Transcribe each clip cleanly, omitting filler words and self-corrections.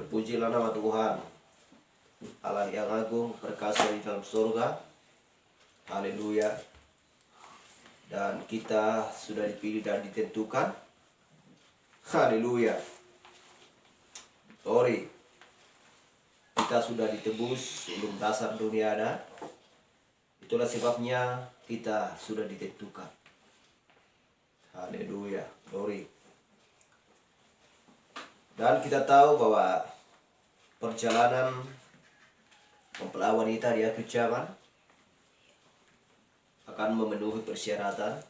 Terpujilah nama Tuhan, Allah yang agung, perkasa di dalam surga. Haleluya. Dan kita sudah dipilih dan ditentukan. Haleluya. Glory. Kita sudah ditebus sebelum dasar dunia ada. Itulah sebabnya kita sudah ditentukan. Haleluya. Glory. Dan kita tahu bahwa perjalanan mempelai wanita di akhir zaman akan memenuhi persyaratan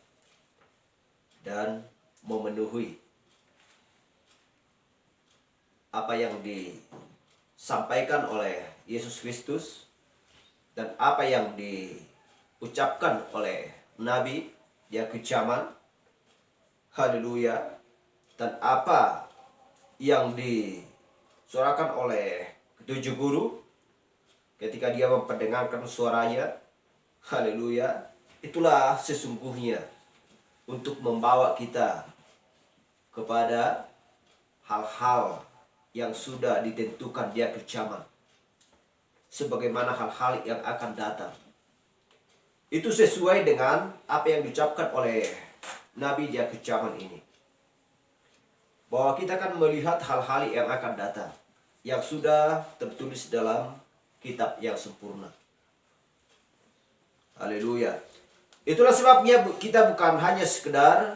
dan memenuhi apa yang disampaikan oleh Yesus Kristus dan apa yang diucapkan oleh Nabi di akhir zaman. Haleluya. Dan apa yang disuarakan oleh ketujuh guru ketika dia memperdengarkan suaranya. Haleluya. Itulah sesungguhnya untuk membawa kita kepada hal-hal yang sudah ditentukan di akhir zaman, sebagaimana hal-hal yang akan datang. Itu sesuai dengan apa yang diucapkan oleh Nabi di akhir zaman ini, bahwa kita akan melihat hal-hal yang akan datang yang sudah tertulis dalam kitab yang sempurna. Haleluya. Itulah sebabnya kita bukan hanya sekedar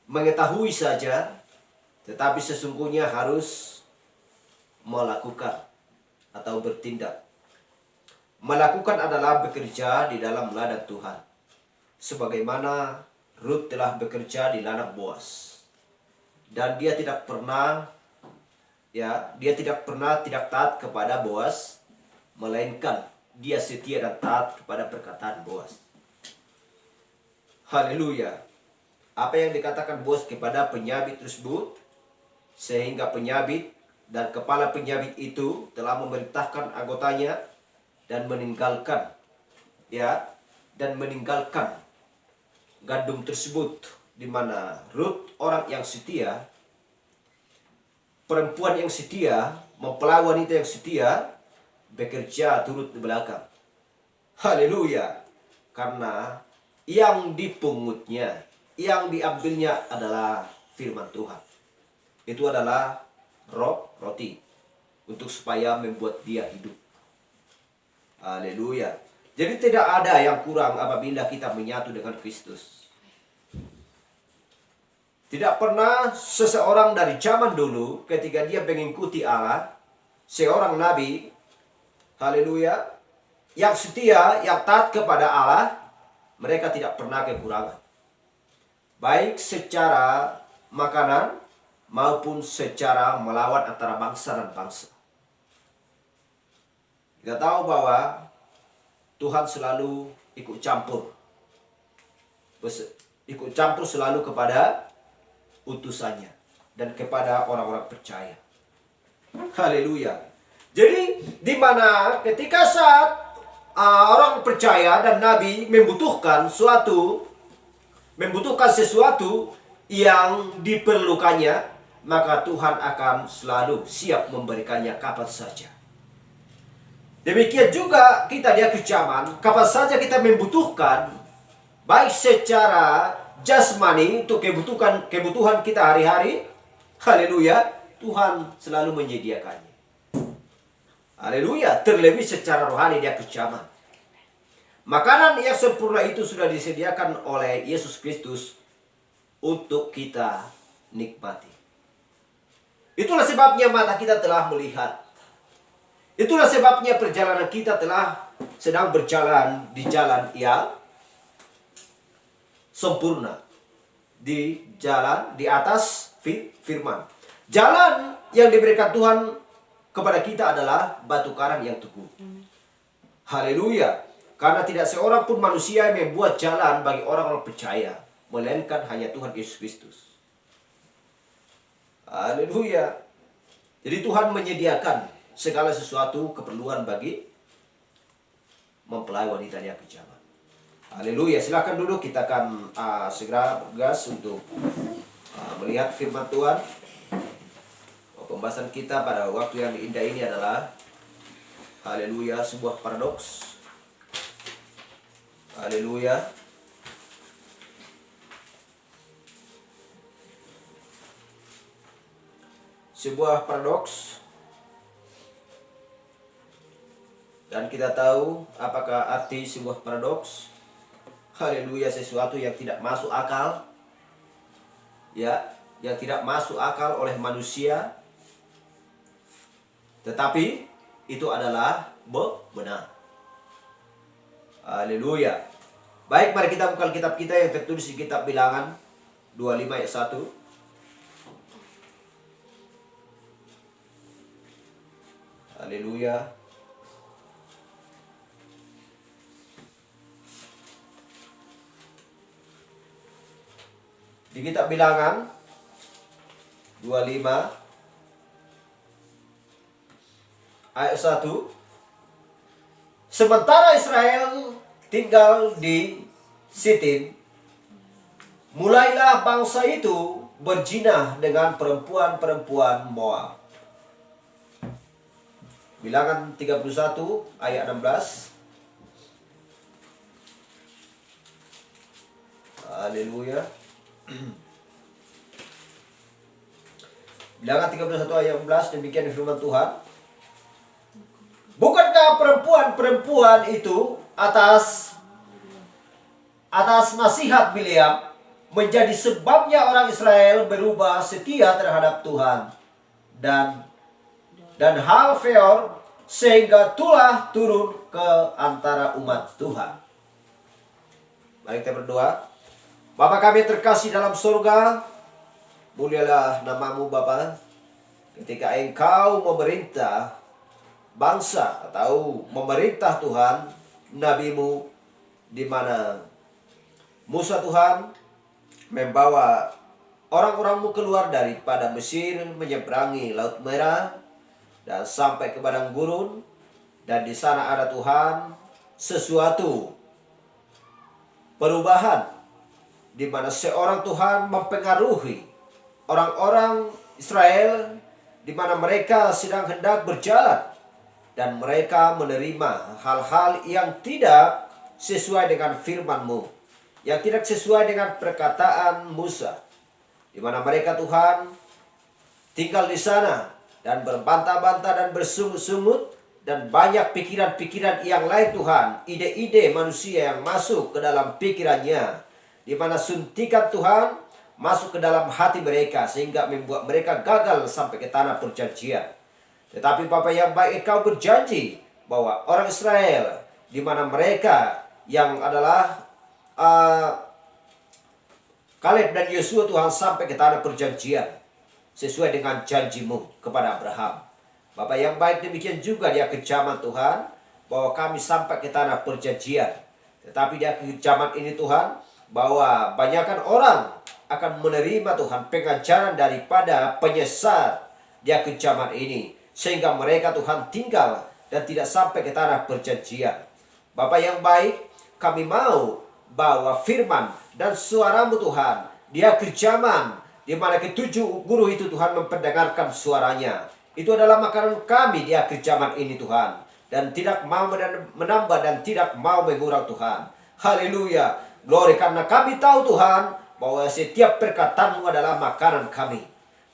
mengetahui saja, tetapi sesungguhnya harus melakukan atau bertindak. Melakukan adalah bekerja di dalam ladang Tuhan, sebagaimana Rut telah bekerja di ladang Boas. Dan dia tidak pernah tidak taat kepada Boas, melainkan dia setia dan taat kepada perkataan Boas. Haleluya. Apa yang dikatakan Boas kepada penyabit tersebut, sehingga penyabit dan kepala penyabit itu telah memerintahkan anggotanya dan meninggalkan gandum tersebut, di mana Rut, orang yang setia, perempuan yang setia, mempelai wanita yang setia, bekerja turut di belakang. Haleluya. Karena yang dipungutnya, yang diambilnya adalah firman Tuhan. Itu adalah roti untuk supaya membuat dia hidup. Haleluya. Jadi tidak ada yang kurang apabila kita menyatu dengan Kristus. Tidak pernah seseorang dari zaman dulu ketika dia mengikuti Allah, seorang nabi, haleluya, yang setia, yang taat kepada Allah, mereka tidak pernah kekurangan. Baik secara makanan maupun secara melawan antara bangsa dan bangsa. Kita tahu bahwa Tuhan selalu ikut campur selalu kepada utusannya dan kepada orang-orang percaya. Haleluya. Jadi di mana ketika saat orang percaya dan nabi membutuhkan sesuatu yang diperlukannya, maka Tuhan akan selalu siap memberikannya kapan saja. Demikian juga kita di akhir zaman, kapan saja kita membutuhkan, baik secara jasmani untuk kebutuhan kita hari-hari, haleluya, Tuhan selalu menyediakannya. Haleluya. Terlebih secara rohani di akhir zaman, makanan yang sempurna itu sudah disediakan oleh Yesus Kristus untuk kita nikmati. Itulah sebabnya mata kita telah melihat. Itulah sebabnya perjalanan kita sedang berjalan di jalan yang sempurna, di atas firman. Jalan yang diberikan Tuhan kepada kita adalah batu karang yang teguh. Haleluya. Karena tidak seorang pun manusia yang membuat jalan bagi orang-orang percaya, melainkan hanya Tuhan Yesus Kristus. Haleluya. Jadi Tuhan menyediakan segala sesuatu keperluan bagi mempelai wanita di akhir zaman. Haleluya. Silakan duduk, kita akan segera bergas untuk melihat firman Tuhan. Bapak Pembahasan kita pada waktu yang indah ini adalah haleluya, sebuah paradoks. Haleluya. Sebuah paradoks. Dan kita tahu apakah arti sebuah paradoks. Haleluya, sesuatu yang tidak masuk akal. Ya, yang tidak masuk akal oleh manusia. Tetapi itu adalah benar. Haleluya. Baik, mari kita buka kitab kita yang tertulis di kitab Bilangan 25 ayat 1. Haleluya. Di kitab Bilangan 25 ayat 1. Sementara Israel tinggal di Sitim, mulailah bangsa itu berzina dengan perempuan-perempuan Moab. Bilangan 31 ayat 16. Haleluya. Bilangan 31 ayat 16, demikian firman Tuhan. Bukankah perempuan-perempuan itu atas nasihat Bileam menjadi sebabnya orang Israel berubah setia terhadap Tuhan dan hal Feor, sehingga tulah turun ke antara umat Tuhan. Mari kita berdoa. Bapa kami terkasih dalam surga, mulialah namamu Bapa. Ketika Engkau memerintah bangsa atau memerintah Tuhan nabimu, di mana Musa Tuhan membawa orang-orangmu keluar daripada Mesir, menyeberangi Laut Merah dan sampai ke padang gurun, dan di sana ada Tuhan sesuatu perubahan di mana seorang Tuhan mempengaruhi orang-orang Israel, di mana mereka sedang hendak berjalan dan mereka menerima hal-hal yang tidak sesuai dengan firman-Mu, yang tidak sesuai dengan perkataan Musa, di mana mereka Tuhan tinggal di sana dan berbantah-bantah dan bersungut-sungut, dan banyak pikiran-pikiran yang lain Tuhan, ide-ide manusia yang masuk ke dalam pikirannya, di mana suntikan Tuhan masuk ke dalam hati mereka sehingga membuat mereka gagal sampai ke tanah perjanjian. Tetapi Bapa yang baik, Engkau berjanji bahwa orang Israel, di mana mereka yang adalah Kaleb dan Yosua Tuhan, sampai ke tanah perjanjian sesuai dengan janji-Mu kepada Abraham. Bapa yang baik, demikian juga di akhir zaman Tuhan, bahwa kami sampai ke tanah perjanjian. Tetapi di akhir zaman ini Tuhan, bahwa banyakkan orang akan menerima Tuhan pengajaran daripada penyesat di akhir zaman ini, sehingga mereka Tuhan tinggal dan tidak sampai ke tanah perjanjian. Bapa yang baik, kami mau bawa firman dan suara-Mu Tuhan di akhir zaman, di mana ketujuh guru itu Tuhan memperdengarkan suaranya. Itu adalah makanan kami di akhir zaman ini Tuhan, dan tidak mau menambah dan tidak mau mengurang Tuhan. Haleluya, glory, karena kami tahu Tuhan bahwa setiap perkataan-Mu adalah makanan kami,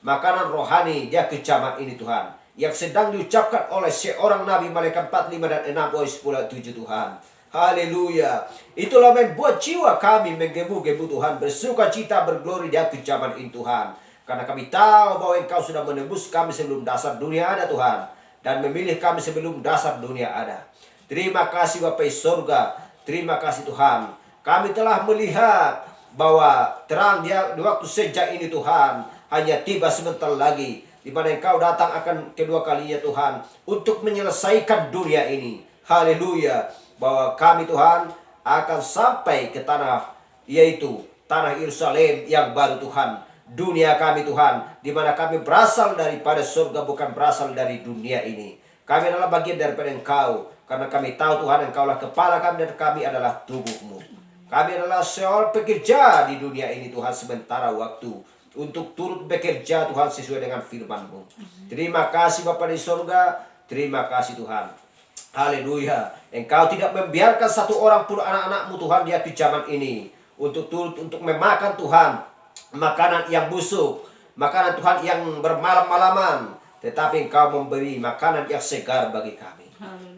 makanan rohani di akhir zaman ini Tuhan, yang sedang diucapkan oleh seorang Nabi, Malaikat 45 dan 6 ayat 10 7 Tuhan. Haleluya. Itulah membuat jiwa kami menggebu-gebu Tuhan, bersuka cita, berglori di akhir zaman ini Tuhan. Karena kami tahu bahwa Engkau sudah menebus kami sebelum dasar dunia ada Tuhan, dan memilih kami sebelum dasar dunia ada. Terima kasih Bapa di surga. Terima kasih Tuhan. Kami telah melihat bahwa terang di waktu senja ini Tuhan hanya tiba sebentar lagi, di mana Engkau datang akan kedua kalinya Tuhan untuk menyelesaikan dunia ini. Haleluya. Bahwa kami Tuhan akan sampai ke tanah, yaitu tanah Yerusalem yang baru Tuhan. Dunia kami Tuhan, di mana kami berasal daripada surga, bukan berasal dari dunia ini. Kami adalah bagian daripada Engkau, karena kami tahu Tuhan Engkaulah kepala kami dan kami adalah tubuh-Mu. Kami adalah seorang pekerja di dunia ini Tuhan sementara waktu. untuk turut bekerja Tuhan sesuai dengan firman-Mu. Terima kasih Bapa di sorga, terima kasih Tuhan. Haleluya. Engkau tidak membiarkan satu orang pun anak-anak-Mu Tuhan di akhir zaman ini untuk turut untuk memakan Tuhan makanan yang busuk, makanan Tuhan yang bermalam-malaman, tetapi Engkau memberi makanan yang segar bagi kami.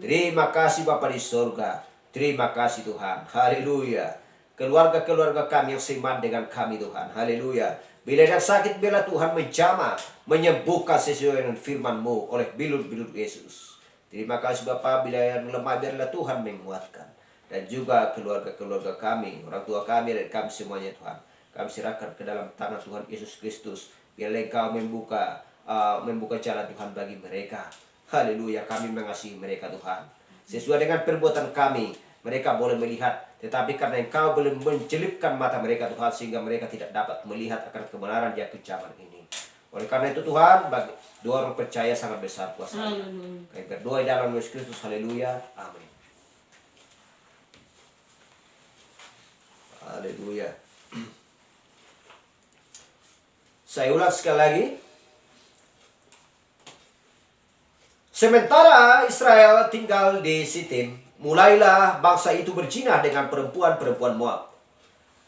Terima kasih Bapa di sorga, terima kasih Tuhan. Haleluya. Keluarga-keluarga kami yang seiman dengan kami Tuhan. Haleluya. Bila yang sakit, bila Tuhan menjamah, menyembuhkan sesuai dengan firman-Mu oleh bilur-bilur Yesus. Terima kasih Bapa, bila yang lemah biarlah Tuhan menguatkan. Dan juga keluarga-keluarga kami, orang tua kami dan kami semuanya Tuhan. Kami serahkan ke dalam tangan Tuhan Yesus Kristus. Biarlah Engkau membuka jalan Tuhan bagi mereka. Haleluya, kami mengasihi mereka Tuhan. Sesuai dengan perbuatan kami, mereka boleh melihat. Tetapi karena Engkau belum mencelupkan mata mereka Tuhan, sehingga mereka tidak dapat melihat akan kebenaran di akhir zaman ini. Oleh karena itu Tuhan, bagi doa orang percaya sangat besar kuasa. Kami berdoa dalam Yesus Kristus. Haleluya. Amin. Haleluya. Saya ulang sekali lagi. Sementara Israel tinggal di Sitim, mulailah bangsa itu berzina dengan perempuan-perempuan Moab.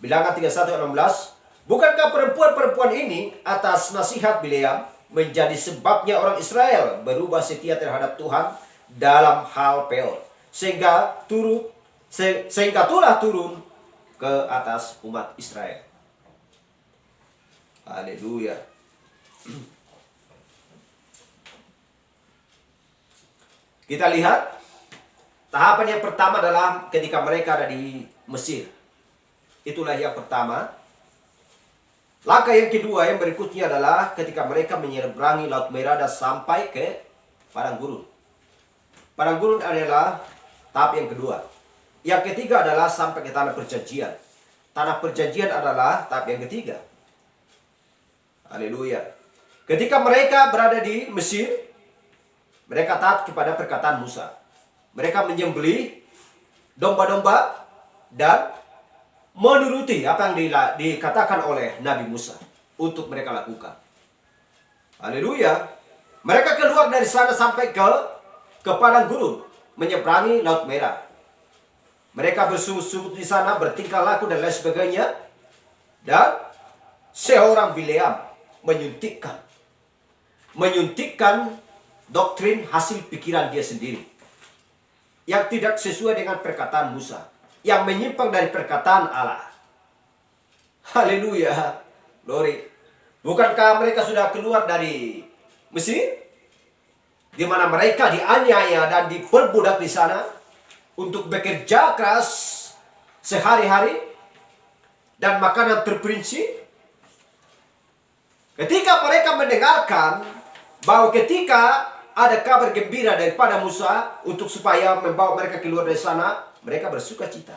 Bilangan 31:16. Bukankah perempuan-perempuan ini atas nasihat Bileam menjadi sebabnya orang Israel berubah setia terhadap Tuhan dalam hal Peor, sehingga tulah turun ke atas umat Israel. Haleluya. Kita lihat tahapan yang pertama adalah ketika mereka ada di Mesir. Itulah yang pertama. Langkah yang kedua yang berikutnya adalah ketika mereka menyeberangi Laut Merah dan sampai ke Padang Gurun. Padang Gurun adalah tahap yang kedua. Yang ketiga adalah sampai ke Tanah Perjanjian. Tanah Perjanjian adalah tahap yang ketiga. Haleluya. Ketika mereka berada di Mesir, mereka taat kepada perkataan Musa. Mereka menyembelih domba-domba dan menuruti apa yang dikatakan oleh Nabi Musa untuk mereka lakukan. Haleluya. Mereka keluar dari sana sampai ke Padang Gurun, menyeberangi Laut Merah. Mereka bersungut-sungut di sana, bertingkah laku dan lain sebagainya. Dan seorang Bileam menyuntikkan doktrin hasil pikiran dia sendiri yang tidak sesuai dengan perkataan Musa, yang menyimpang dari perkataan Allah. Haleluya. Glory. Bukankah mereka sudah keluar dari Mesir, di mana mereka dianiaya dan diperbudak di sana untuk bekerja keras sehari-hari dan makanan terperinci? Ketika mereka mendengarkan bahwa ketika ada kabar gembira daripada Musa untuk supaya membawa mereka keluar dari sana, mereka bersuka cita.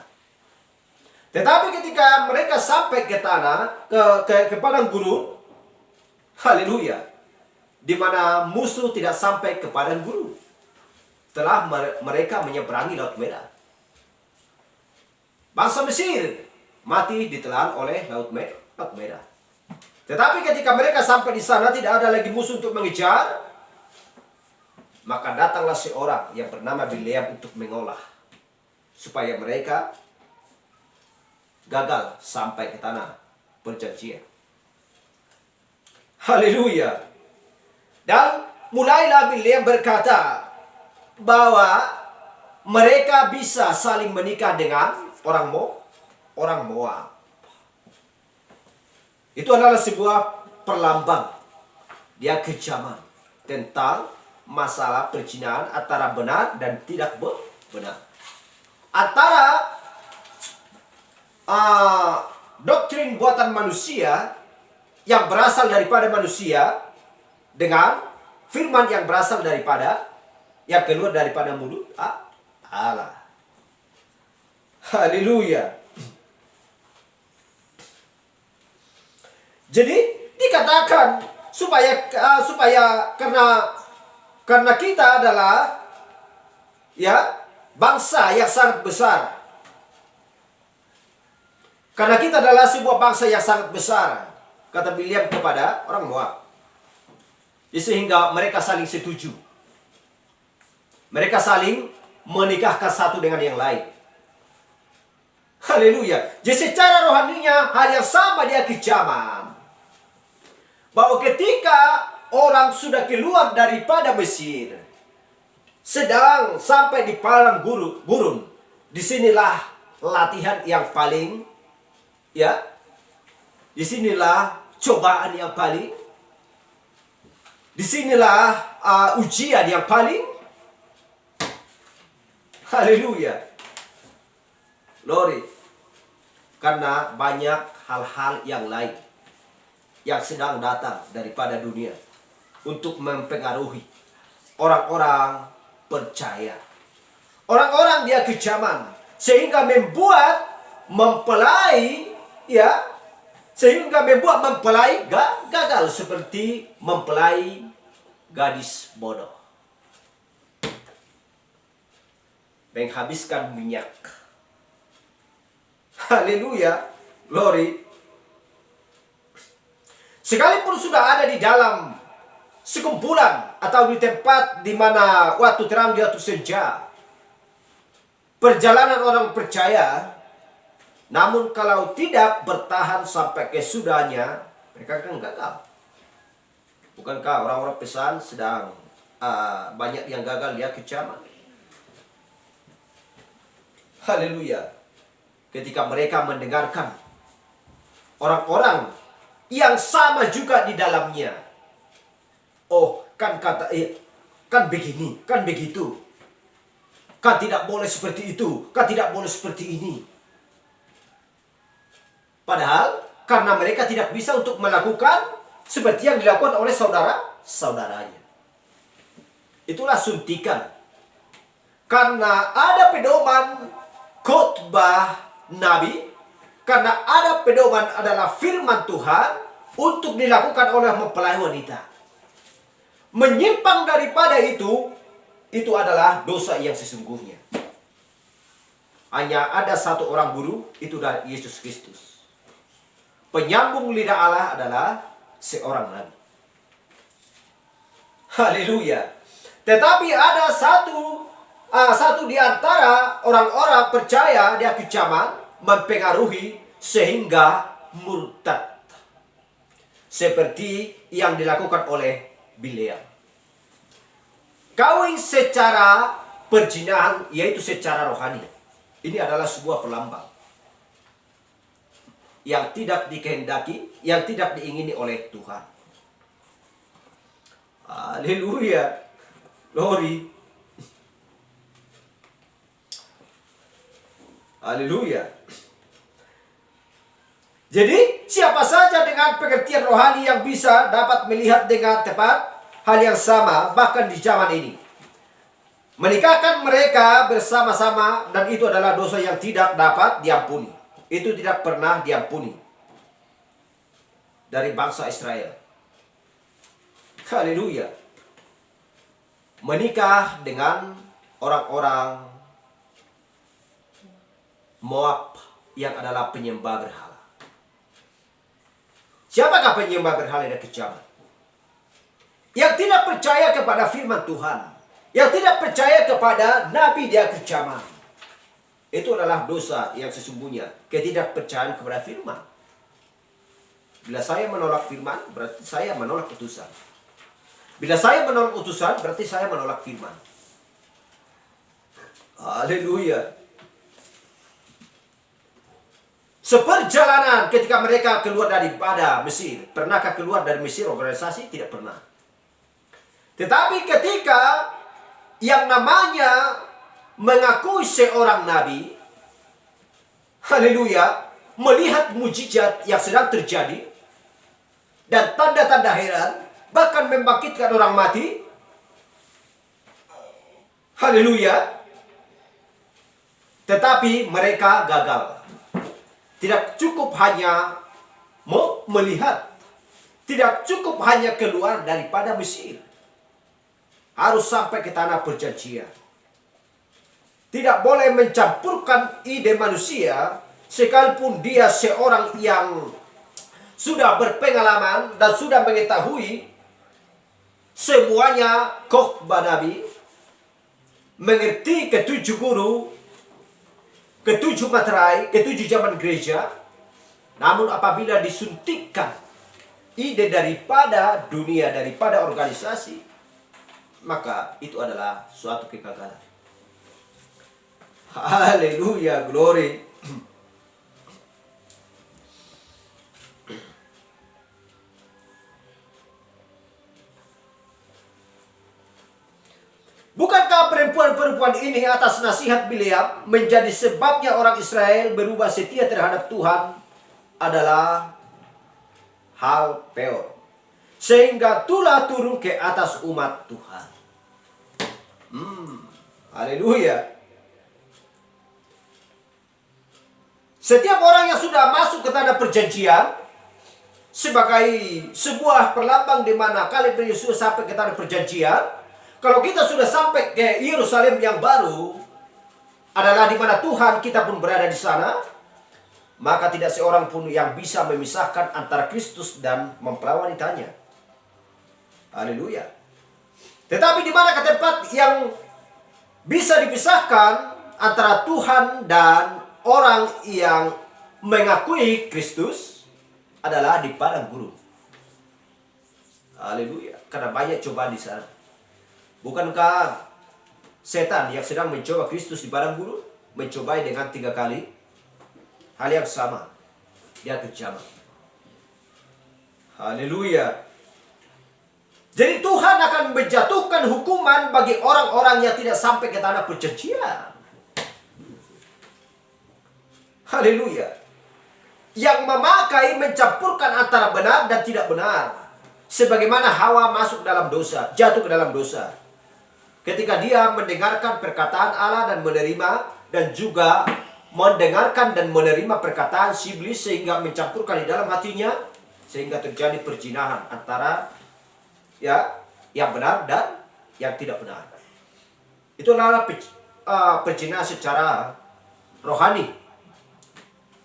Tetapi ketika mereka sampai ke tanah, ke Padang Gurun, haleluya, di mana musuh tidak sampai ke Padang Gurun, setelah mereka menyeberangi Laut Merah. Bangsa Mesir mati ditelan oleh Laut Merah. Tetapi ketika mereka sampai di sana, tidak ada lagi musuh untuk mengejar. Maka datanglah seorang yang bernama Bileam untuk mengolah supaya mereka gagal sampai ke Tanah Perjanjian. Haleluya. Dan mulailah Bileam berkata bahwa mereka bisa saling menikah dengan orang Moab. Itu adalah sebuah perlambang di akhir zaman tentang masalah perzinahan antara benar dan tidak benar. Antara doktrin buatan manusia yang berasal daripada manusia dengan firman yang berasal daripada, yang keluar daripada mulut Allah. Haleluya. Jadi dikatakan supaya karena kita adalah bangsa yang sangat besar. Karena kita adalah sebuah bangsa yang sangat besar. kata Bileam kepada orang Moab. Sehingga mereka saling setuju. Mereka saling menikahkan satu dengan yang lain. Haleluya. Jadi secara rohaninya hal yang sama dia kejaman. Bahwa ketika orang sudah keluar daripada Mesir, sedang sampai di padang gurun, disinilah latihan yang paling, ya, disinilah cobaan yang paling, disinilah ujian yang paling. Haleluya. Glory. Karena banyak hal-hal yang lain yang sedang datang daripada dunia untuk mempengaruhi orang-orang percaya. Orang-orang dia kejaman sehingga membuat mempelai, ya, sehingga membuat mempelai gagal seperti mempelai gadis bodoh. Menghabiskan minyak. Haleluya. Glory. Sekalipun sudah ada di dalam sekumpulan atau di tempat di mana waktu terang di waktu senja, perjalanan orang percaya, namun kalau tidak bertahan sampai kesudahnya, mereka akan gagal. Bukankah orang-orang pesan sedang banyak yang gagal dia kejaman? Haleluya. Ketika mereka mendengarkan orang-orang yang sama juga di dalamnya. Oh, kan kata kan begini, kan begitu. Kan tidak boleh seperti itu, kan tidak boleh seperti ini. Padahal karena mereka tidak bisa untuk melakukan seperti yang dilakukan oleh saudara-saudaranya. Itulah suntikan. Karena ada pedoman khotbah Nabi, karena ada pedoman adalah firman Tuhan untuk dilakukan oleh mempelai wanita. Menyimpang daripada itu adalah dosa yang sesungguhnya. Hanya ada satu orang guru, itu adalah Yesus Kristus. Penyambung lidah Allah adalah seorang nabi. Haleluya. Tetapi ada satu di antara orang-orang percaya dia kejaman mempengaruhi sehingga murtad. Seperti yang dilakukan oleh Bileam. Kawin secara perzinahan, yaitu secara rohani. Ini adalah sebuah perlambang yang tidak dikehendaki, yang tidak diingini oleh Tuhan. Haleluya. Glory. Haleluya. Jadi siapa saja dengan pengertian rohani yang bisa dapat melihat dengan tepat hal yang sama bahkan di zaman ini. Menikahkan mereka bersama-sama dan itu adalah dosa yang tidak dapat diampuni. Itu tidak pernah diampuni dari bangsa Israel. Haleluya. Menikah dengan orang-orang Moab yang adalah penyembah berhala. Siapakah penyembah berhala yang kejaman? Yang tidak percaya kepada firman Tuhan, yang tidak percaya kepada Nabi dia kejaman. Itu adalah dosa yang sesungguhnya, ketidakpercayaan kepada firman. Bila saya menolak firman, berarti saya menolak utusan. Bila saya menolak utusan, berarti saya menolak firman. Haleluya. Seperjalanan ketika mereka keluar daripada Mesir. Pernahkah keluar dari Mesir organisasi? Tidak pernah. Tetapi ketika yang namanya mengakui seorang nabi, haleluya, melihat mujizat yang sedang terjadi, dan tanda-tanda heran, bahkan membangkitkan orang mati, haleluya, tetapi mereka gagal. Tidak cukup hanya melihat. Tidak cukup hanya keluar daripada Mesir. Harus sampai ke tanah perjanjian. Tidak boleh mencampurkan ide manusia. Sekalipun dia seorang yang sudah berpengalaman dan sudah mengetahui semuanya khotbah Nabi, mengerti ketujuh guru, ketujuh materai, ketujuh zaman gereja. Namun apabila disuntikkan ide daripada dunia, daripada organisasi, maka itu adalah suatu kegagalan. Haleluya, glory. Bukankah perempuan-perempuan ini atas nasihat Bileam menjadi sebabnya orang Israel berubah setia terhadap Tuhan adalah hal peor, sehingga tulah turun ke atas umat Tuhan. Haleluya. Setiap orang yang sudah masuk ke tanah perjanjian sebagai sebuah perlambang di mana Kaleb dan Yosua sampai ke tanah perjanjian. Kalau kita sudah sampai ke Yerusalem yang baru, adalah di mana Tuhan kita pun berada di sana, maka tidak seorang pun yang bisa memisahkan antara Kristus dan mempelai wanitanya. Haleluya. Tetapi di mana tempat yang bisa dipisahkan antara Tuhan dan orang yang mengakui Kristus adalah di padang gurun. Haleluya. Karena banyak cobaan di sana. Bukankah setan yang sedang mencoba Kristus di padang gurun mencobai dengan 3 kali hal yang sama? Dia kejaman. Haleluya. Jadi Tuhan akan menjatuhkan hukuman bagi orang-orang yang tidak sampai ke tanah perjanjian. Haleluya. Yang memakai mencampurkan antara benar dan tidak benar. Sebagaimana Hawa masuk dalam dosa, jatuh ke dalam dosa. Ketika dia mendengarkan perkataan Allah dan menerima, dan juga mendengarkan dan menerima perkataan si iblis sehingga mencampurkan di dalam hatinya, sehingga terjadi perzinahan antara yang benar dan yang tidak benar. Itu adalah perzinahan secara rohani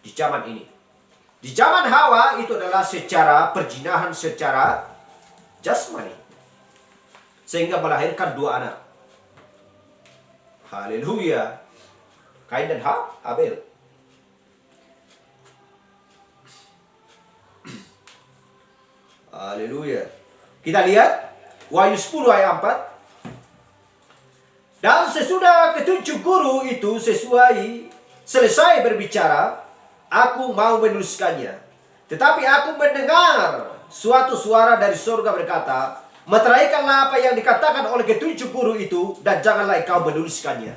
di zaman ini. Di zaman Hawa itu adalah secara perzinahan secara jasmani, sehingga melahirkan 2 anak. Haleluya. Kain dan Abel. Haleluya. Kita lihat Wahyu 10 ayat 4. Dan sesudah ketujuh guru itu selesai berbicara, aku mau menuliskannya. Tetapi aku mendengar suatu suara dari surga berkata, meteraikanlah apa yang dikatakan oleh ketujuh guru itu, dan janganlah engkau menuliskannya.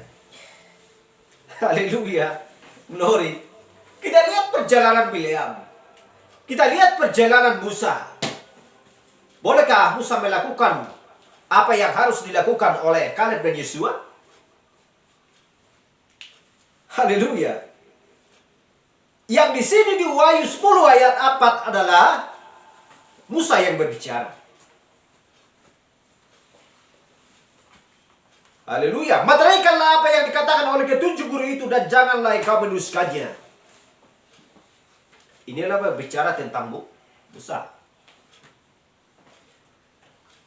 Haleluya. Glory. Kita lihat perjalanan Bileam. Kita lihat perjalanan Musa. Bolehkah Musa melakukan apa yang harus dilakukan oleh Kaleb dan Yosua? Haleluya. Yang di sini di Wahyu 10 ayat 4 adalah Musa yang berbicara. Haleluya. Meteraikanlah apa yang dikatakan oleh ketujuh guru itu, dan janganlah engkau menuliskannya. Inilah berbicara tentang Musa.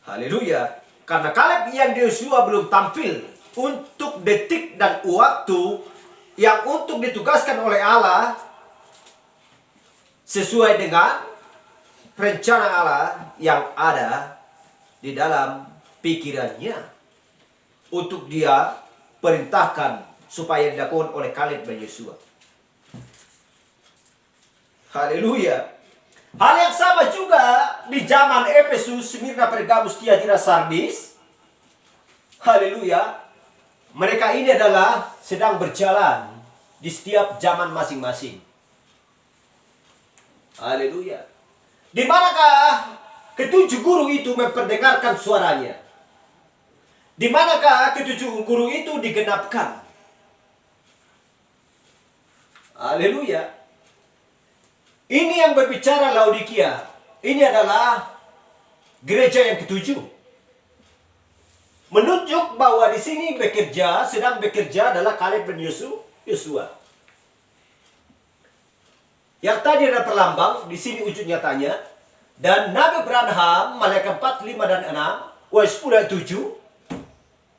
Haleluya. Karena Kaleb yang Yosua belum tampil untuk detik dan waktu yang untuk ditugaskan oleh Allah sesuai dengan rencana Allah yang ada di dalam pikirannya, untuk dia perintahkan supaya dilakukan oleh Kaleb dan Yosua. Haleluya. Hal yang sama juga di zaman Efesus, Smyrna, Pergamus, Tiatira, Sardis. Haleluya. Mereka ini adalah sedang berjalan di setiap zaman masing-masing. Haleluya. Di manakah ketujuh guru itu memperdengarkan suaranya? Di manakah ketujuh guru itu digenapkan? Haleluya. Ini yang berbicara Laodikia. Ini adalah gereja yang ketujuh. Menunjuk bahwa di sini sedang bekerja adalah Kaleb dan Yosua. Yang tadi ada perlambang, di sini wujud nyatanya. Dan Nabi Abraham, malaikat 4, 5 dan 6, wahyu 10 dan 7,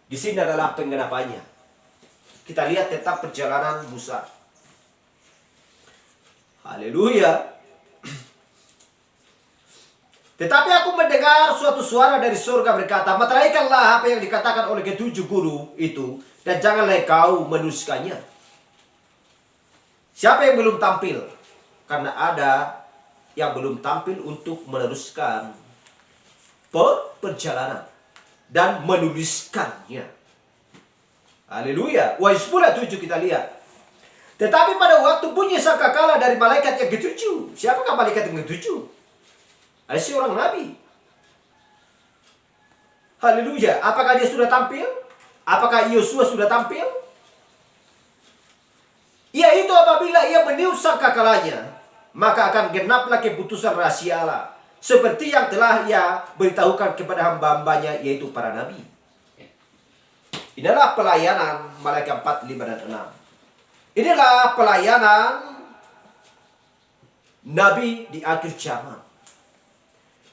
di sini adalah penggenapannya. Kita lihat tentang perjalanan Musa. Haleluya. Tetapi aku mendengar suatu suara dari surga berkata, meteraikanlah apa yang dikatakan oleh ketujuh guru itu, dan janganlah kau menuliskannya. Siapa yang belum tampil? Karena ada yang belum tampil untuk meneruskan perjalanan dan menuliskannya. Haleluya. Wahyu 10:7 kita lihat. Tetapi pada waktu bunyi sangkakala dari malaikat yang ketujuh. Siapakah malaikat yang ketujuh? Ada seorang nabi. Haleluya. Apakah dia sudah tampil? Apakah Yosua sudah tampil? Yaitu apabila ia meniup sangkakalanya, maka akan genaplah keputusan rahasia Allah, seperti yang telah ia beritahukan kepada hamba-hambanya, yaitu para nabi. Inilah pelayanan malaikat 4, 5 dan 6. Inilah pelayanan nabi di akhir zaman.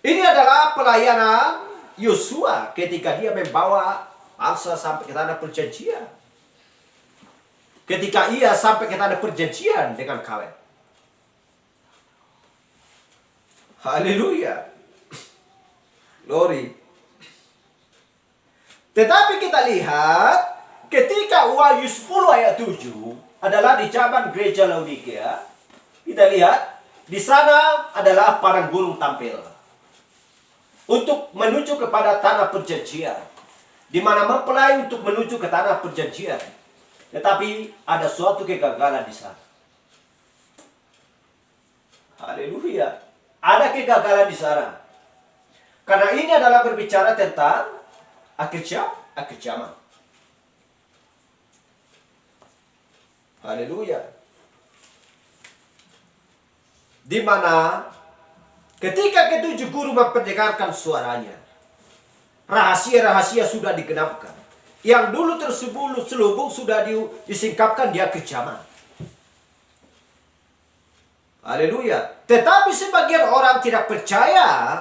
Ini adalah pelayanan Yosua ketika dia membawa bangsa sampai ke tanah perjanjian. Ketika ia sampai ke tanah perjanjian dengan Kaleb. Haleluya. Glory. Tetapi kita lihat ketika Wahyu 10 ayat 7 adalah di zaman gereja Laodikia. Kita lihat di sana adalah padang gurun tampil untuk menuju kepada tanah perjanjian, di mana mempelai untuk menuju ke tanah perjanjian. Tetapi ada suatu kegagalan di sana. Haleluya. Ada kegagalan di sana. Karena ini adalah berbicara tentang akhir zaman. Haleluya. Di mana ketika ketujuh guru memperdengarkan suaranya, rahasia-rahasia sudah digenapkan. Yang dulu terselubung sudah disingkapkan di akhir zaman. Haleluya. Tetapi sebagian orang tidak percaya.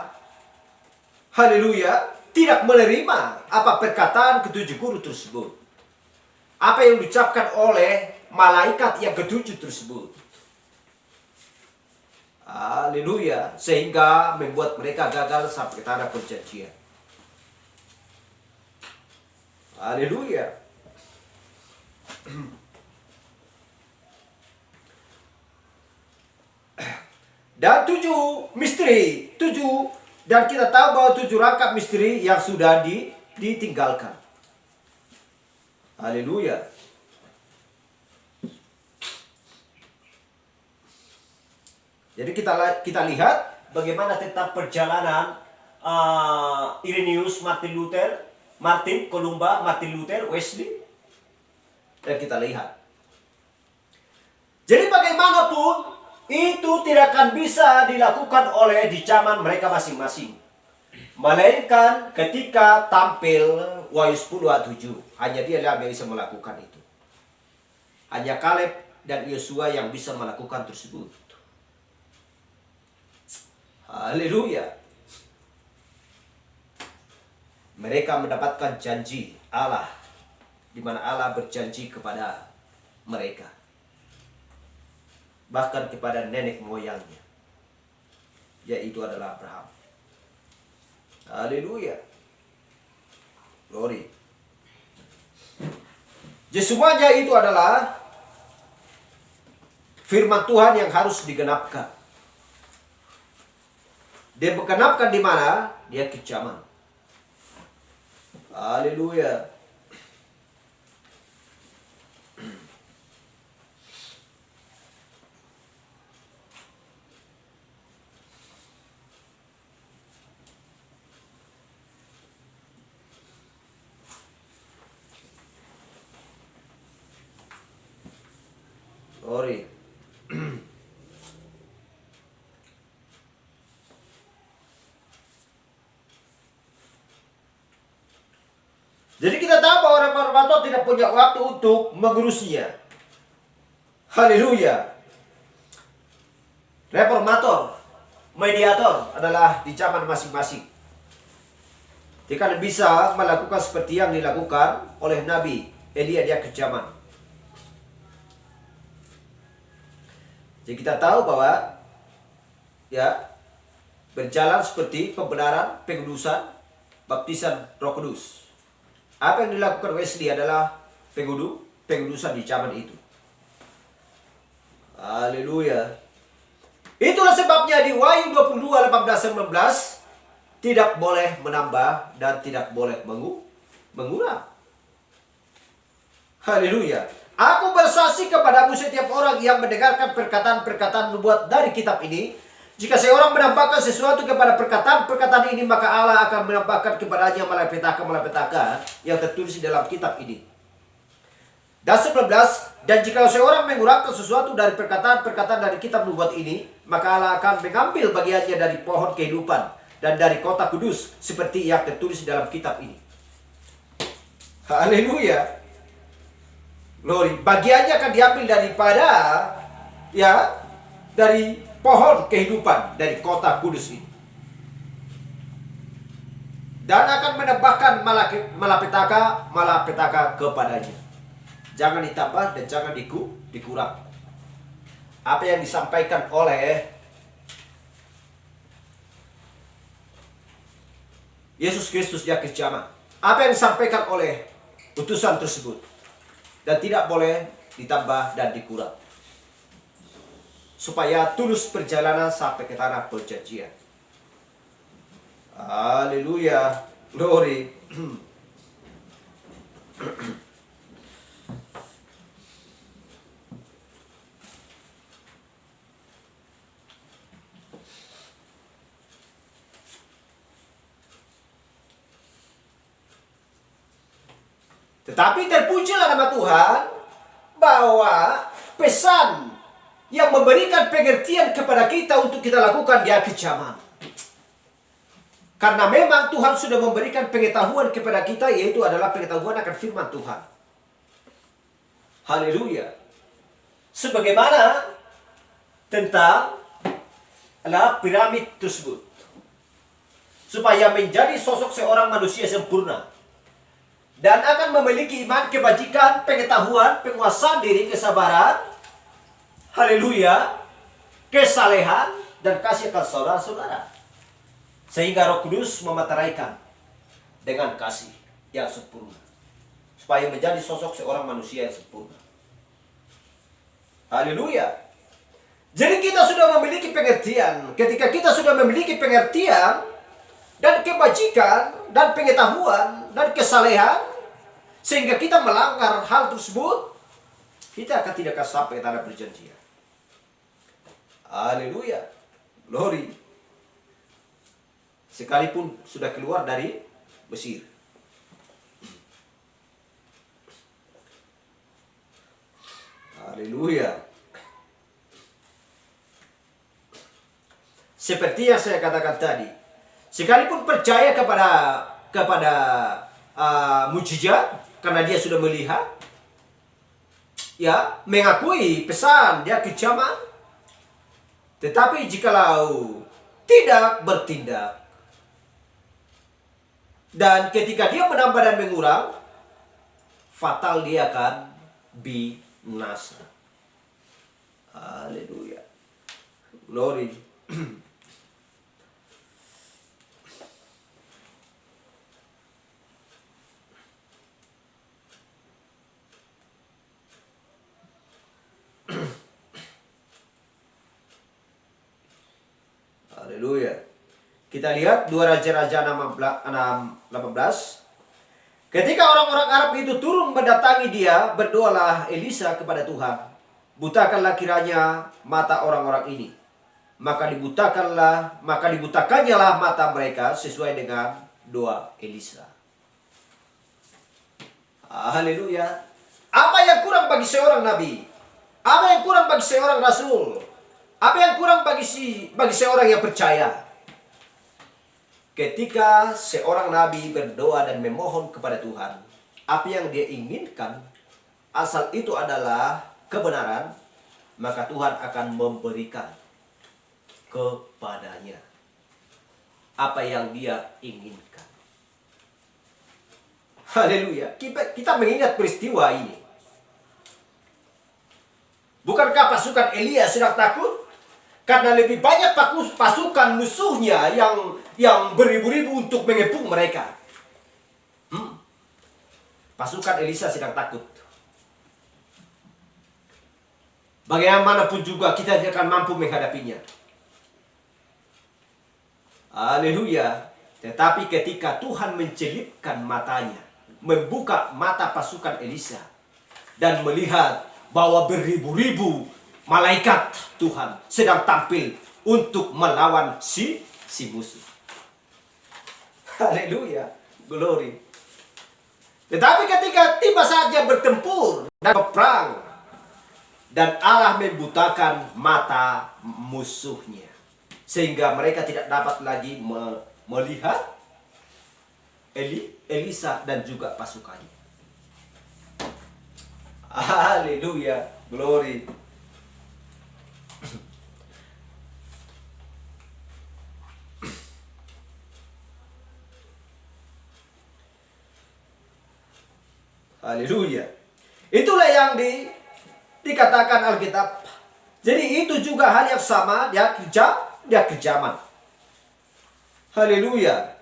Haleluya. Tidak menerima apa perkataan ketujuh guru tersebut. Apa yang diucapkan oleh malaikat yang ketujuh tersebut. Haleluya. Sehingga membuat mereka gagal sampai ke tanah perjanjian. Haleluya. Dan 7 misteri, 7, dan kita tahu bahwa 7 rangkap misteri yang sudah ditinggalkan. Haleluya. Jadi kita lihat bagaimana tentang perjalanan Irenaeus, Martin Columba, Martin Luther, Wesley. Dan kita lihat. Jadi bagaimanapun itu tidak akan bisa dilakukan oleh di zaman mereka masing-masing. Melainkan ketika tampil Wahyu 10 ayat 7. Hanya dia yang bisa melakukan itu. Hanya Kaleb dan Yosua yang bisa melakukan tersebut. Haleluya. Mereka mendapatkan janji Allah, di mana Allah berjanji kepada mereka, bahkan kepada nenek moyangnya, yaitu adalah Abraham. Haleluya. Glory. Jadi semuanya itu adalah firman Tuhan yang harus digenapkan. Dia digenapkan di mana? Dia kejaman. Haleluya. Glory. Jadi kita tahu bahwa orang Batak tidak punya waktu untuk mengurusnya. Haleluya. reformator, mediator adalah di zaman masing-masing. Jika bisa melakukan seperti yang dilakukan oleh Nabi Elia di akhir zaman. Jadi kita tahu bahwa ya berjalan seperti pembenaran, pengudusan, baptisan Roh Kudus. Apa yang dilakukan Wesley adalah pengudusan di zaman itu. Haleluya. Itulah sebabnya di Wahyu 22:18-19 tidak boleh menambah dan tidak boleh mengurang. Haleluya. Aku bersaksi kepadamu setiap orang yang mendengarkan perkataan-perkataan nubuat dari kitab ini. Jika seorang menambahkan sesuatu kepada perkataan-perkataan ini, maka Allah akan menambahkan kepadanya malapetaka-malapetaka yang tertulis di dalam kitab ini. Dan 19, dan jika seorang mengurangkan sesuatu dari perkataan-perkataan dari kitab nubuat ini, maka Allah akan mengambil bagiannya dari pohon kehidupan dan dari kota kudus seperti yang tertulis dalam kitab ini. Haleluya. Glory. Bagiannya akan diambil daripada dari pohon kehidupan dari kota kudus ini. Dan akan menambahkan malapetaka kepadanya. Jangan ditambah dan jangan dikurang. Apa yang disampaikan oleh Yesus Kristus di akhir zaman. Apa yang disampaikan oleh utusan tersebut. Dan tidak boleh ditambah dan dikurang. Supaya tulus perjalanan sampai ke tanah perjanjian. Haleluya. Glory. Tetapi terpujilah nama Tuhan bahwa pesan yang memberikan pengertian kepada kita untuk kita lakukan di akhir zaman. Karena memang Tuhan sudah memberikan pengetahuan kepada kita, yaitu adalah pengetahuan akan firman Tuhan. Haleluya. Sebagaimana tentang piramid tersebut. Supaya menjadi sosok seorang manusia sempurna. Dan akan memiliki iman, kebajikan, pengetahuan, penguasaan diri, kesabaran, haleluya, kesalehan, dan kasih akan saudara-saudara. Sehingga Roh Kudus memeteraikan dengan kasih yang sempurna. Supaya menjadi sosok seorang manusia yang sempurna. Haleluya. Jadi kita sudah memiliki pengertian. Ketika kita sudah memiliki pengertian, dan kebajikan, dan pengetahuan, dan kesalehan, sehingga kita melanggar hal tersebut, kita akan tidak akan sampai ke tanah perjanjian. Haleluya. Glory. Sekalipun sudah keluar dari Mesir. Haleluya. Seperti yang saya katakan tadi, sekalipun percaya kepada mujizat, karena dia sudah melihat, ya, mengakui pesan dia ke zaman, tetapi jikalau tidak bertindak, dan ketika dia menambah dan mengurang, fatal dia akan binasa. Haleluya. Glory. Haleluya. Kita lihat 2 Raja-Raja 6:18. Ketika orang-orang Arab itu turun mendatangi dia, berdoalah Elisa kepada Tuhan. Butakanlah kiranya mata orang-orang ini. Maka dibutakannya lah mata mereka sesuai dengan doa Elisa. Haleluya. Apa yang kurang bagi seorang nabi? Apa yang kurang bagi seorang rasul? Apa yang kurang bagi seorang yang percaya? Ketika seorang nabi berdoa dan memohon kepada Tuhan, apa yang dia inginkan, asal itu adalah kebenaran, maka Tuhan akan memberikan kepadanya apa yang dia inginkan. Haleluya. Kita mengingat peristiwa ini. Bukankah pasukan Elia sedang takut? Karena lebih banyak pasukan musuhnya yang beribu-ribu untuk mengepung mereka. Pasukan Elisa sedang takut. Bagaimanapun juga kita tidak akan mampu menghadapinya. Haleluya. Tetapi ketika Tuhan mencelipkan matanya, membuka mata pasukan Elisa, dan melihat bahwa beribu-ribu malaikat Tuhan sedang tampil untuk melawan si musuh. Haleluya. Glory. Tetapi ketika tiba saatnya bertempur dan berperang, dan Allah membutakan mata musuhnya, sehingga mereka tidak dapat lagi melihat Elisa dan juga pasukannya. Haleluya, glory. Haleluya. Itulah yang dikatakan Alkitab. Jadi itu juga hal yang sama, dia kejaman. Haleluya.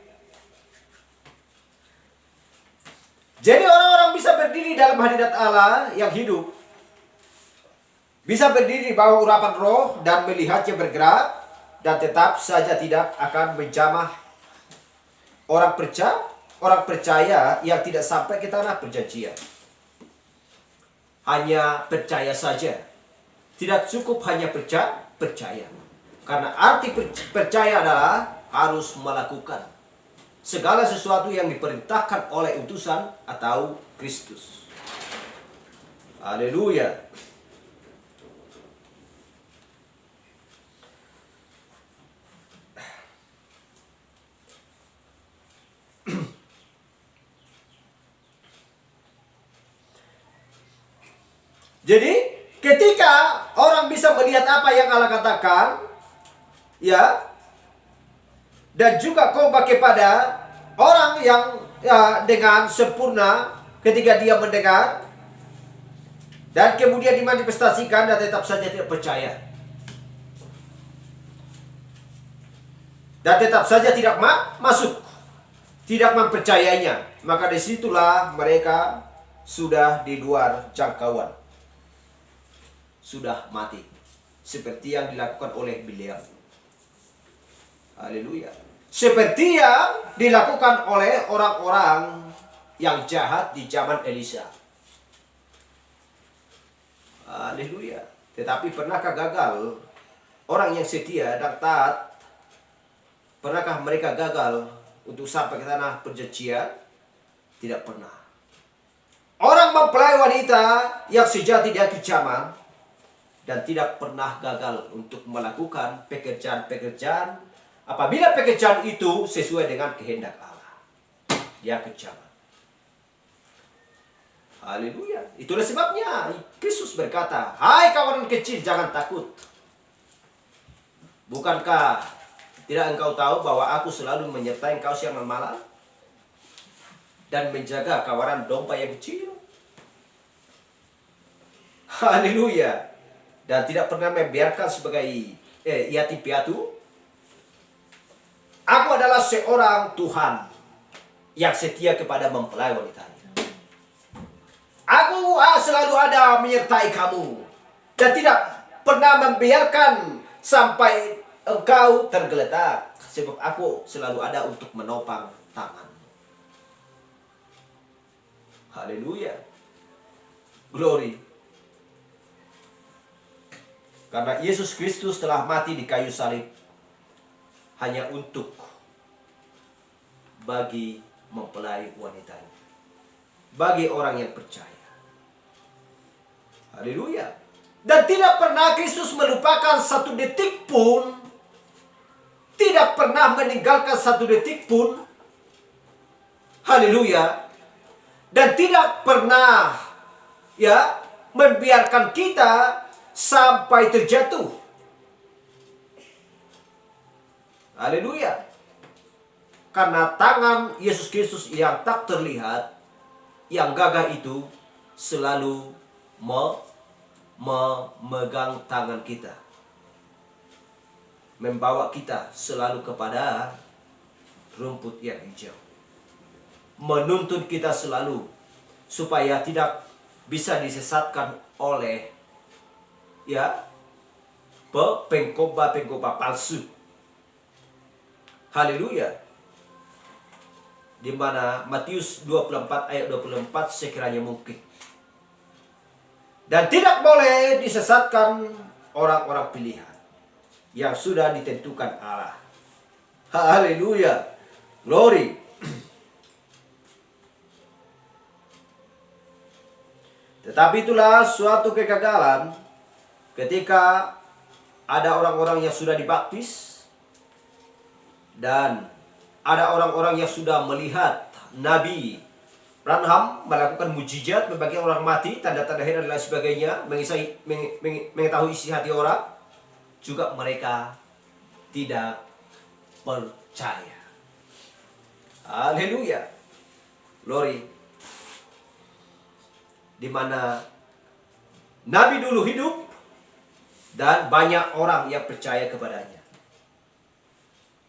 Jadi orang-orang bisa berdiri dalam hadirat Allah yang hidup. Bisa berdiri di bawah urapan roh dan melihatnya bergerak, dan tetap saja tidak akan menjamah orang percaya yang tidak sampai ke tanah perjanjian. Hanya percaya saja. Tidak cukup hanya percaya. Karena arti percaya adalah harus melakukan segala sesuatu yang diperintahkan oleh utusan atau Kristus. Haleluya. Jadi ketika orang bisa melihat apa yang Allah katakan, ya, dan juga khotbah kepada orang yang dengan sempurna ketika dia mendengar, dan kemudian dimanifestasikan dan tetap saja tidak percaya, dan tetap saja tidak masuk, tidak mempercayainya, maka disitulah mereka sudah di luar jangkauan, sudah mati, seperti yang dilakukan oleh Bileam. Haleluya. Seperti yang dilakukan oleh orang-orang yang jahat di zaman Elisa. Haleluya. Tetapi pernahkah gagal orang yang setia dan taat? Pernahkah mereka gagal untuk sampai ke tanah perjanjian? Tidak pernah. Orang mempelai wanita yang sejati di akhir zaman dan tidak pernah gagal untuk melakukan pekerjaan-pekerjaan apabila pekerjaan itu sesuai dengan kehendak Allah. Dia kejaman. Haleluya. Itulah sebabnya Kristus berkata, "Hai kawanan kecil, jangan takut. Bukankah tidak engkau tahu bahwa aku selalu menyertai engkau siang dan malam dan menjaga kawanan domba yang kecil?" Haleluya. Dan tidak pernah membiarkan sebagai yatim piatu. Aku adalah seorang Tuhan yang setia kepada mempelai wanitanya. Aku selalu ada menyertai kamu dan tidak pernah membiarkan sampai engkau tergeletak, sebab aku selalu ada untuk menopang tangan. Haleluya. Glory. Karena Yesus Kristus telah mati di kayu salib hanya untuk bagi mempelai wanitanya, bagi orang yang percaya. Haleluya. Dan tidak pernah Kristus melupakan satu detik pun, tidak pernah meninggalkan satu detik pun. Haleluya. Dan tidak pernah membiarkan kita sampai terjatuh. Haleluya. Karena tangan Yesus Kristus yang tak terlihat, yang gagah itu selalu memegang tangan kita, membawa kita selalu kepada rumput yang hijau, menuntun kita selalu supaya tidak bisa disesatkan oleh pengkhotbah palsu. Haleluya. Di mana Matius 24 ayat 24 sekiranya mungkin. Dan tidak boleh disesatkan orang-orang pilihan yang sudah ditentukan Allah. Haleluya. Glory. Tetapi itulah suatu kegagalan ketika ada orang-orang yang sudah dibaptis dan ada orang-orang yang sudah melihat Nabi Branham melakukan mujizat, membagi orang mati, tanda-tanda heran dan lain sebagainya, mengetahui isi hati orang, juga mereka tidak percaya. Haleluya. Glory. Di mana Nabi dulu hidup dan banyak orang yang percaya kepadanya.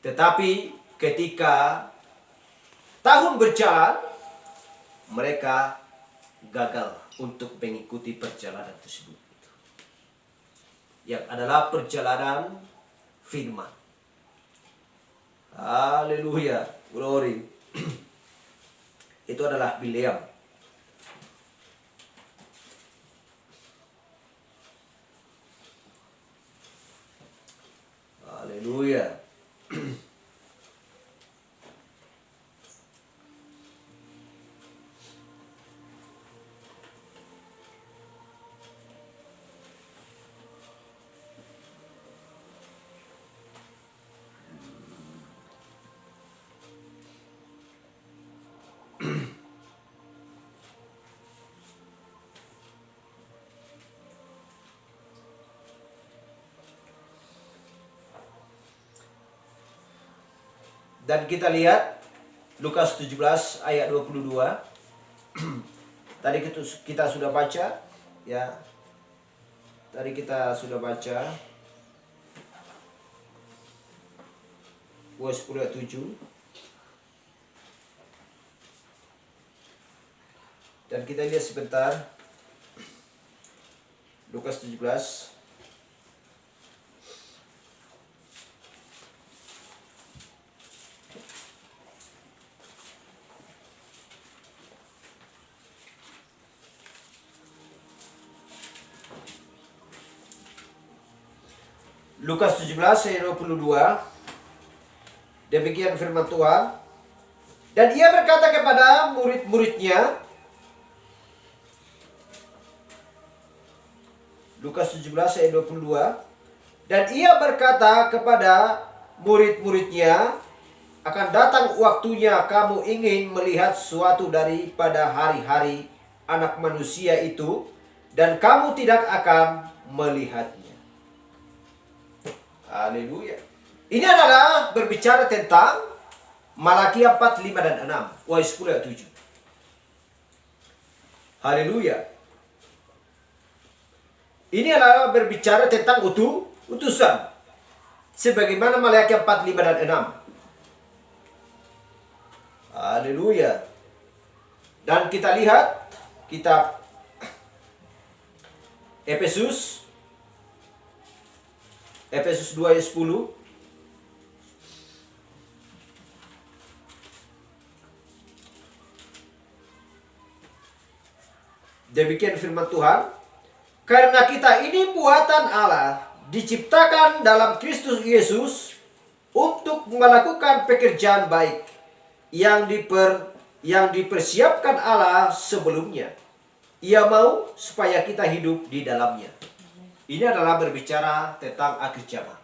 Tetapi ketika tahun berjalan, mereka gagal untuk mengikuti perjalanan tersebut. Yang adalah perjalanan firman. Haleluya. Glory. Itu adalah Bileam. Haleluya. Dan kita lihat Lukas 17 ayat 22. Tadi kita sudah baca, ya. Tadi kita sudah baca Lukas 10 ayat 7. Dan kita lihat sebentar Lukas 17 Lukas 17 ayat 22. Demikian firman Tuhan. Dan ia berkata kepada murid-muridnya, Lukas 17 ayat 22. Dan ia berkata kepada murid-muridnya, akan datang waktunya kamu ingin melihat sesuatu daripada hari-hari Anak Manusia itu, dan kamu tidak akan melihatnya. Haleluya. Ini adalah berbicara tentang Malaki 4, 5 dan 6. Wahai 10 ayat 7. Haleluya. Ini adalah berbicara tentang utusan. Sebagaimana Malaki 4, 5 dan 6. Haleluya. Dan kita lihat kitab Efesus 2 ayat 10. Demikian firman Tuhan. Karena kita ini buatan Allah, diciptakan dalam Kristus Yesus untuk melakukan pekerjaan baik yang dipersiapkan Allah sebelumnya. Ia mau supaya kita hidup di dalamnya. Ini adalah berbicara tentang akhir zaman.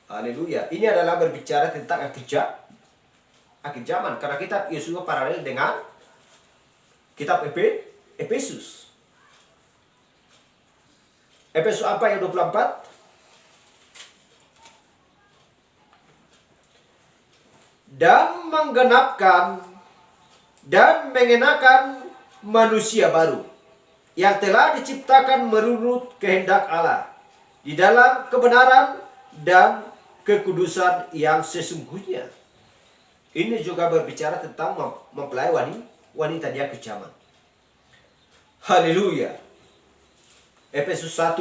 Haleluya. Ini adalah berbicara tentang akhir zaman. Karena kitab Yosua paralel dengan kitab Efesus. Efesus 4 ayat 24. dan menggenapkan dan mengenakan manusia baru yang telah diciptakan menurut kehendak Allah di dalam kebenaran dan kekudusan yang sesungguhnya. Ini juga berbicara tentang mempelai wanita dia kecaman. Haleluya. Efesus 1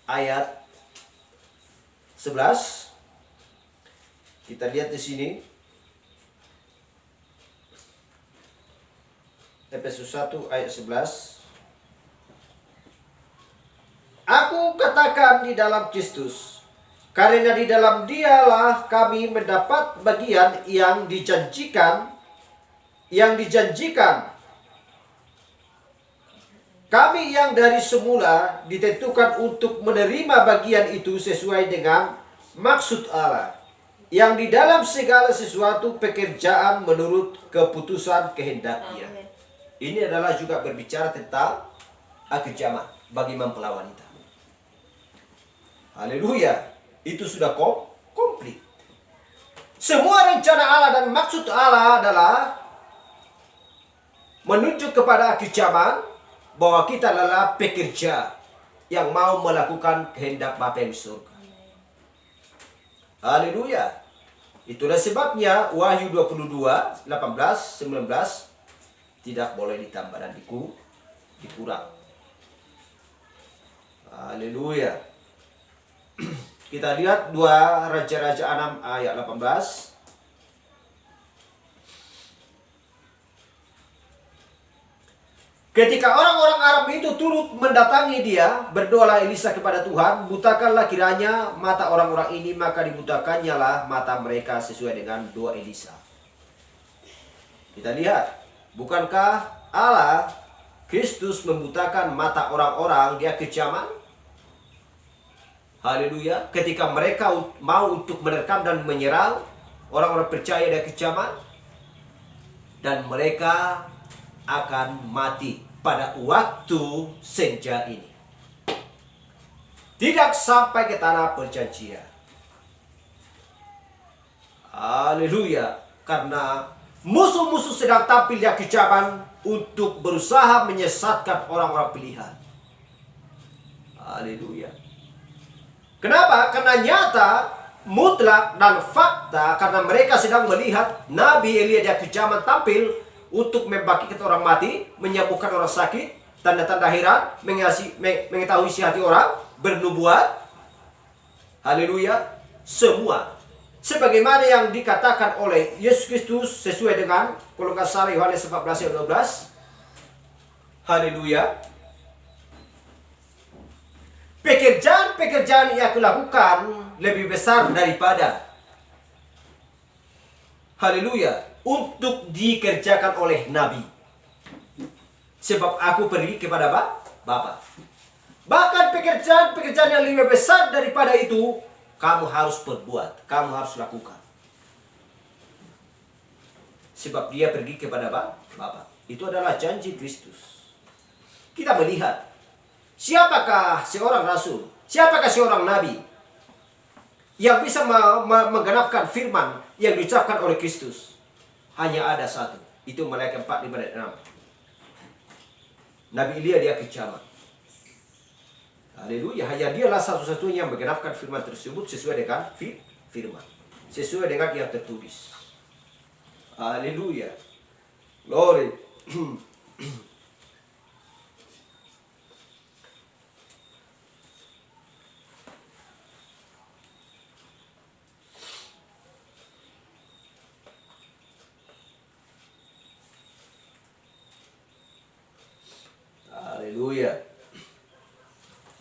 ayat 11. Kita lihat di sini. Efesus 1 ayat 11. Aku katakan di dalam Kristus, karena di dalam Dialah kami mendapat bagian yang dijanjikan. Kami yang dari semula ditentukan untuk menerima bagian itu sesuai dengan maksud Allah, yang di dalam segala sesuatu pekerjaan menurut keputusan kehendak-Nya. Ini adalah juga berbicara tentang akhir zaman bagi mempelai wanita. Haleluya. Itu sudah komplit. Semua rencana Allah dan maksud Allah adalah menunjuk kepada akhir zaman, bahwa kita adalah pekerja yang mau melakukan kehendak Bapa yang di surga. Haleluya. Itulah sebabnya Wahyu 22, 18, 19 tidak boleh ditambah dan dikurang. Haleluya. Kita lihat 2 Raja-Raja 6 ayat 18. Ketika orang-orang Arab itu turut mendatangi dia, berdoalah Elisa kepada Tuhan, butakanlah kiranya mata orang-orang ini, maka dibutakannya lah mata mereka sesuai dengan doa Elisa. Kita lihat, bukankah Allah Kristus membutakan mata orang-orang di akhir zaman? Haleluya. Ketika mereka mau untuk menerkam dan menyerang orang-orang percaya di akhir zaman, dan mereka akan mati pada waktu senja ini. Tidak sampai ke tanah perjanjian. Haleluya. Karena musuh-musuh sedang tampil di akhir zaman untuk berusaha menyesatkan orang-orang pilihan. Haleluya. Kenapa? Karena nyata, mutlak, dan fakta. Karena mereka sedang melihat Nabi Elia di akhir zaman tampil untuk membangkitkan orang mati, menyembuhkan orang sakit, tanda-tanda heran, mengetahui isi hati orang, bernubuat. Haleluya. Semua. Sebagaimana yang dikatakan oleh Yesus Kristus sesuai dengan kalau nggak salah Yohanes 14 ayat 12. Haleluya. Pekerjaan-pekerjaan yang aku lakukan lebih besar daripada. Haleluya. Untuk dikerjakan oleh Nabi. Sebab aku pergi kepada Bapa. Bahkan pekerjaan-pekerjaan yang lebih besar daripada itu, kamu harus berbuat. Kamu harus lakukan. Sebab dia pergi kepada Bapa. Itu adalah janji Kristus. Kita melihat, siapakah seorang rasul? Siapakah seorang nabi yang bisa menggenapkan firman yang diucapkan oleh Kristus? Hanya ada satu. Itu Malaikat 4, 5, dan 6. Nabi Elia dia kecaman. Haleluya. Hanya dialah satu-satunya yang menggenapkan firman tersebut sesuai dengan firman. Sesuai dengan yang tertulis. Haleluya. Glory. Haleluya.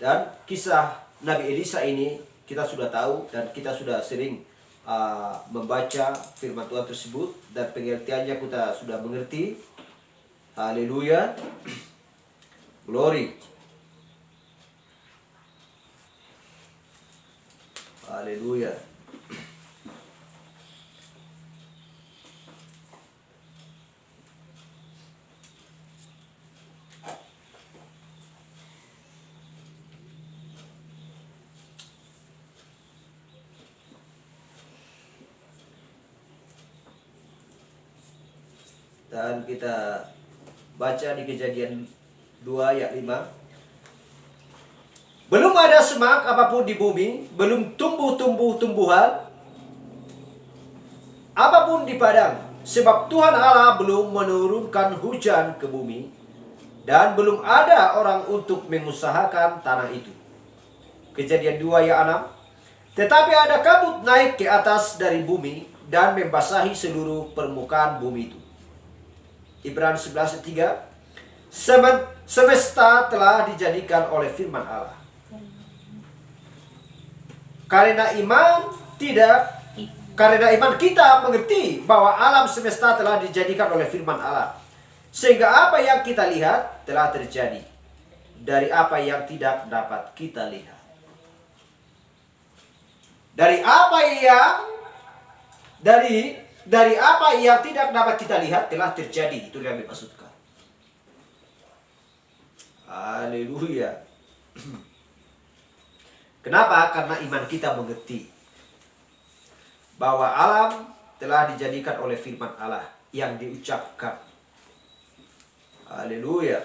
Dan kisah Nabi Elisa ini kita sudah tahu dan kita sudah sering membaca firman Tuhan tersebut dan pengertiannya kita sudah mengerti. Haleluya. Glory. Haleluya. Dan kita baca di Kejadian 2 ayat 5. Belum ada semak apapun di bumi, belum tumbuhan apapun di padang, sebab Tuhan Allah belum menurunkan hujan ke bumi, dan belum ada orang untuk mengusahakan tanah itu. Kejadian 2 ayat 6. Tetapi ada kabut naik ke atas dari bumi dan membasahi seluruh permukaan bumi itu. Ibrani 11 ayat 3. Semesta telah dijadikan oleh firman Allah. Karena iman kita mengerti bahwa alam semesta telah dijadikan oleh firman Allah. Sehingga apa yang kita lihat telah terjadi dari apa yang tidak dapat kita lihat. Dari apa yang tidak dapat kita lihat telah terjadi. Itu yang dimaksudkan. Haleluya. Kenapa? Karena iman kita mengerti bahwa alam telah dijadikan oleh firman Allah yang diucapkan. Haleluya.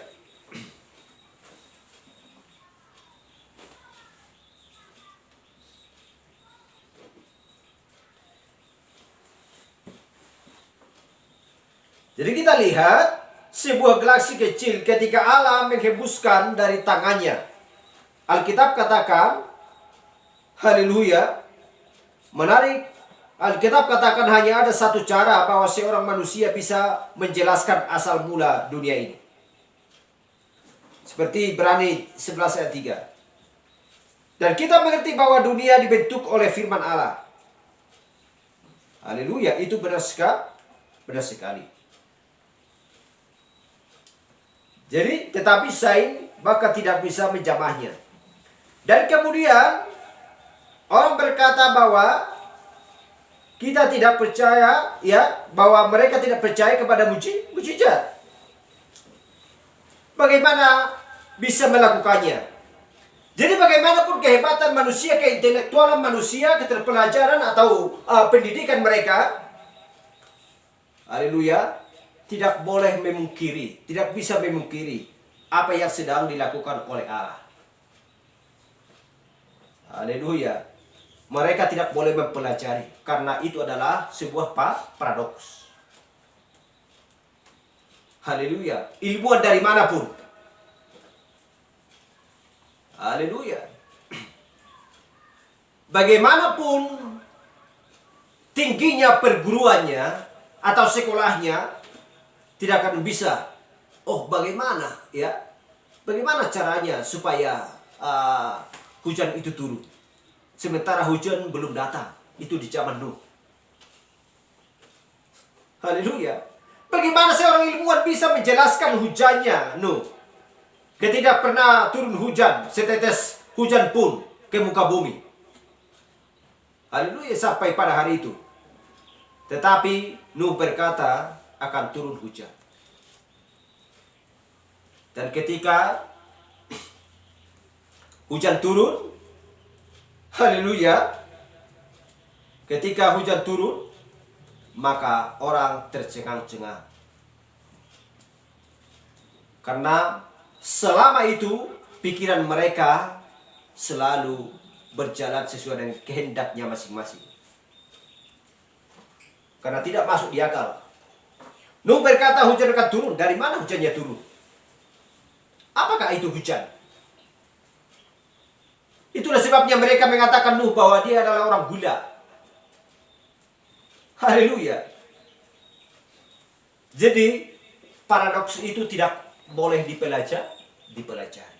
Jadi kita lihat sebuah galaksi kecil ketika Allah menghembuskan dari tangannya. Alkitab katakan, haleluya, menarik. Alkitab katakan hanya ada satu cara bahwa seorang manusia bisa menjelaskan asal mula dunia ini. Seperti Ibrani 11 ayat 3. Dan kita mengerti bahwa dunia dibentuk oleh firman Allah. Haleluya, itu benar sekali. Jadi, tetapi sains maka tidak bisa menjamahnya. Dan kemudian orang berkata bahwa kita tidak percaya, ya, bahwa mereka tidak percaya kepada mujizat. Bagaimana bisa melakukannya? Jadi bagaimanapun kehebatan manusia, keintelektualan manusia, keterpelajaran atau pendidikan mereka, haleluya, tidak boleh memungkiri, tidak bisa memungkiri apa yang sedang dilakukan oleh Allah. Haleluya. Mereka tidak boleh mempelajari karena itu adalah sebuah paradoks. Haleluya. Ilmuwan dari manapun. Haleluya. Bagaimanapun tingginya perguruannya atau sekolahnya, tidak akan bisa. Oh, bagaimana ya? Bagaimana caranya supaya hujan itu turun? Sementara hujan belum datang. Itu di zaman Nuh. Haleluya. Bagaimana seorang ilmuwan bisa menjelaskan hujannya Nuh? Ketika pernah turun hujan, setetes hujan pun ke muka bumi. Haleluya, sampai pada hari itu. Tetapi Nuh berkata akan turun hujan. Dan ketika hujan turun, haleluya, ketika hujan turun, maka orang tercengang-cengang. Karena selama itu pikiran mereka selalu berjalan sesuai dengan kehendaknya masing-masing. Karena tidak masuk di akal. Nuh berkata hujan akan turun. Dari mana hujannya turun? Apakah itu hujan? Itulah sebabnya mereka mengatakan Nuh bahwa dia adalah orang gila. Haleluya. Jadi paradoks itu tidak boleh dipelajari.